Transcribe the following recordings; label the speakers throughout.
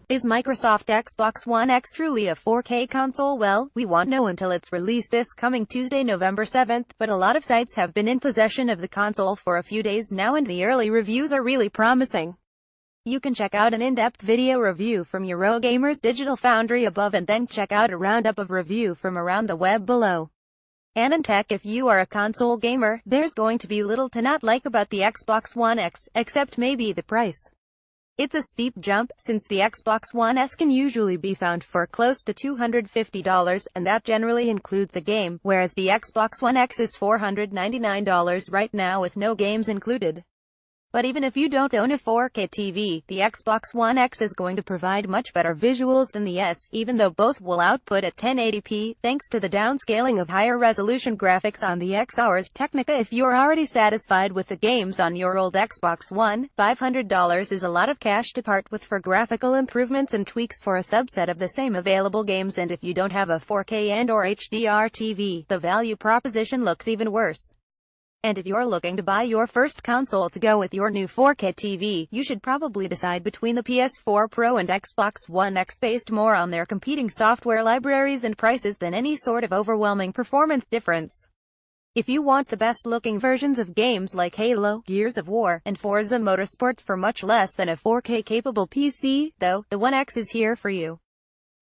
Speaker 1: Is Microsoft Xbox One X truly a 4K console? Well, we won't know until it's released this coming Tuesday, November 7th, but a lot of sites have been in possession of the console for a few days now and the early reviews are really promising. You can check out an in-depth video review from Eurogamer's Digital Foundry above and then check out a roundup of review from around the web below. And in tech, if you are a console gamer, there's going to be little to not like about the Xbox One X, except maybe the price. It's a steep jump, since the Xbox One S can usually be found for close to $250, and that generally includes a game, whereas the Xbox One X is $499 right now with no games included. But even if you don't own a 4K TV, the Xbox One X is going to provide much better visuals than the S, even though both will output at 1080p, thanks to the downscaling of higher resolution graphics on the X. Ars Technica. If you're already satisfied with the games on your old Xbox One, $500 is a lot of cash to part with for graphical improvements and tweaks for a subset of the same available games, and if you don't have a 4K and/or HDR TV, the value proposition looks even worse. And if you're looking to buy your first console to go with your new 4K TV, you should probably decide between the PS4 Pro and Xbox One X based more on their competing software libraries and prices than any sort of overwhelming performance difference. If you want the best-looking versions of games like Halo, Gears of War, and Forza Motorsport for much less than a 4K-capable PC, though, the One X is here for you.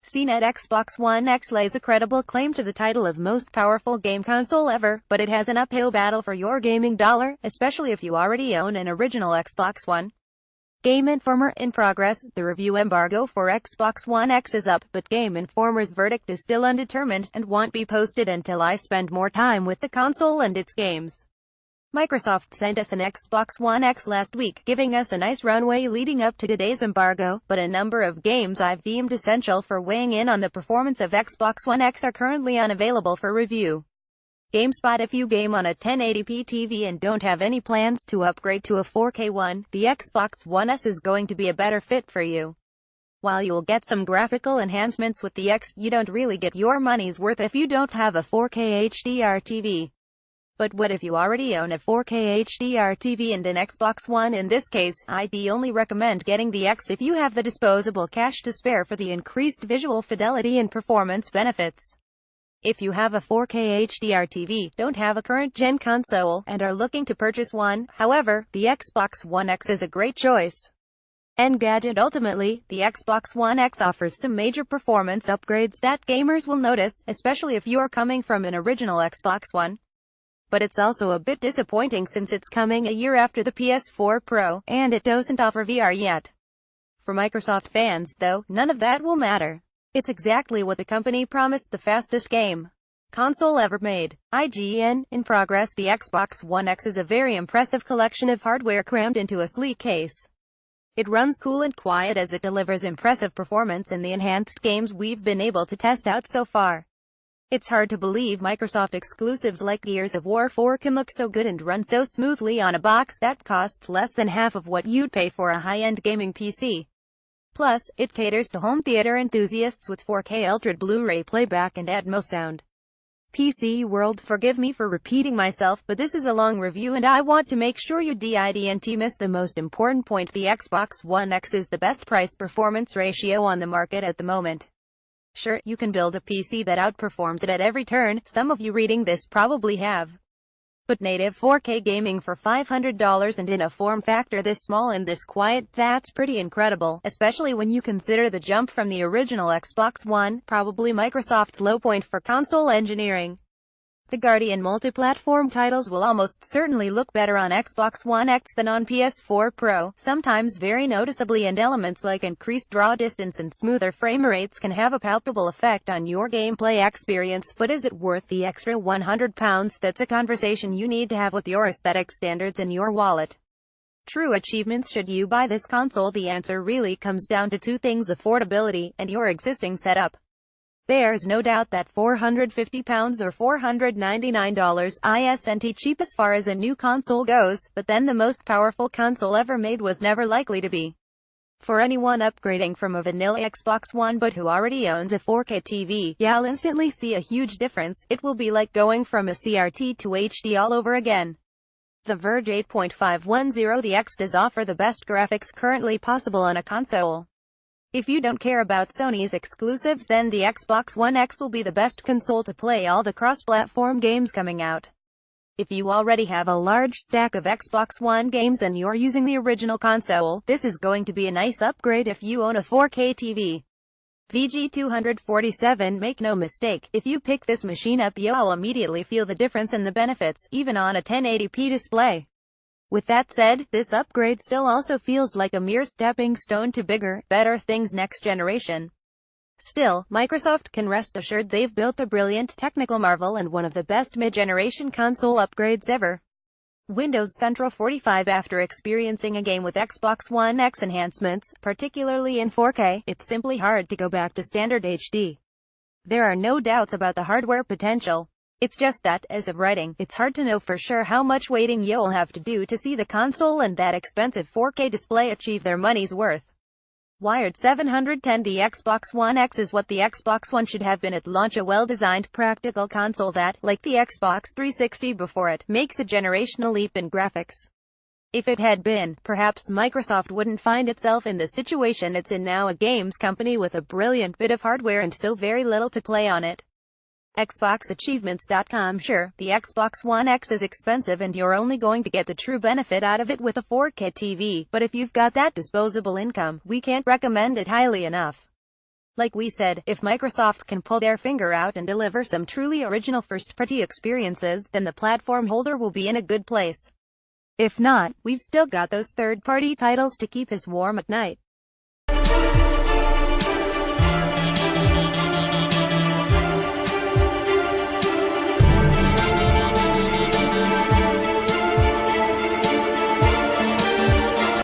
Speaker 1: CNET Xbox One X lays a credible claim to the title of most powerful game console ever, but it has an uphill battle for your gaming dollar, especially if you already own an original Xbox One. Game Informer in progress. The review embargo for Xbox One X is up, but Game Informer's verdict is still undetermined, and won't be posted until I spend more time with the console and its games. Microsoft sent us an Xbox One X last week, giving us a nice runway leading up to today's embargo, but a number of games I've deemed essential for weighing in on the performance of Xbox One X are currently unavailable for review. GameSpot: if you game on a 1080p TV and don't have any plans to upgrade to a 4K one, the Xbox One S is going to be a better fit for you. While you'll get some graphical enhancements with the X, you don't really get your money's worth if you don't have a 4K HDR TV. But what if you already own a 4K HDR TV and an Xbox One? In this case, I'd only recommend getting the X if you have the disposable cash to spare for the increased visual fidelity and performance benefits. If you have a 4K HDR TV, don't have a current-gen console, and are looking to purchase one, however, the Xbox One X is a great choice. Engadget: ultimately, the Xbox One X offers some major performance upgrades that gamers will notice, especially if you're coming from an original Xbox One. But it's also a bit disappointing since it's coming a year after the PS4 Pro, and it doesn't offer VR yet. For Microsoft fans, though, none of that will matter. It's exactly what the company promised: the fastest game console ever made. IGN in progress. The Xbox One X is a very impressive collection of hardware crammed into a sleek case. It runs cool and quiet as it delivers impressive performance in the enhanced games we've been able to test out so far. It's hard to believe Microsoft exclusives like Gears of War 4 can look so good and run so smoothly on a box that costs less than half of what you'd pay for a high-end gaming PC. Plus, it caters to home theater enthusiasts with 4K Ultra Blu-ray playback and Atmos sound. PC world, forgive me for repeating myself, but this is a long review and I want to make sure you didn't miss the most important point. The Xbox One X is the best price-performance ratio on the market at the moment. Sure, you can build a PC that outperforms it at every turn, some of you reading this probably have. But native 4K gaming for $500 and in a form factor this small and this quiet, that's pretty incredible, especially when you consider the jump from the original Xbox One, probably Microsoft's low point for console engineering. The Guardian multi-platform titles will almost certainly look better on Xbox One X than on PS4 Pro, sometimes very noticeably, and elements like increased draw distance and smoother frame rates can have a palpable effect on your gameplay experience. But is it worth the extra £100? That's a conversation you need to have with your aesthetic standards and your wallet. True achievements: should you buy this console? The answer really comes down to two things: affordability, and your existing setup. There's no doubt that £450 or $499 isn't cheap as far as a new console goes, but then the most powerful console ever made was never likely to be. For anyone upgrading from a vanilla Xbox One but who already owns a 4K TV, you'll instantly see a huge difference. It will be like going from a CRT to HD all over again. The Verge 8.510: the X does offer the best graphics currently possible on a console. If you don't care about Sony's exclusives, then the Xbox One X will be the best console to play all the cross-platform games coming out. If you already have a large stack of Xbox One games and you're using the original console, this is going to be a nice upgrade if you own a 4K TV. VG247 Make no mistake, if you pick this machine up you'll immediately feel the difference in the benefits, even on a 1080p display. With that said, this upgrade still also feels like a mere stepping stone to bigger, better things next generation. Still, Microsoft can rest assured they've built a brilliant technical marvel and one of the best mid-generation console upgrades ever. Windows Central 45. After experiencing a game with Xbox One X enhancements, particularly in 4K, it's simply hard to go back to standard HD. There are no doubts about the hardware potential. It's just that, as of writing, it's hard to know for sure how much waiting you'll have to do to see the console and that expensive 4K display achieve their money's worth. Wired 710. The Xbox One X is what the Xbox One should have been at launch, a well-designed, practical console that, like the Xbox 360 before it, makes a generational leap in graphics. If it had been, perhaps Microsoft wouldn't find itself in the situation it's in now, a games company with a brilliant bit of hardware and so very little to play on it. XboxAchievements.com. Sure, the Xbox One X is expensive and you're only going to get the true benefit out of it with a 4K TV, but if you've got that disposable income, we can't recommend it highly enough. Like we said, if Microsoft can pull their finger out and deliver some truly original first-party experiences, then the platform holder will be in a good place. If not, we've still got those third-party titles to keep us warm at night.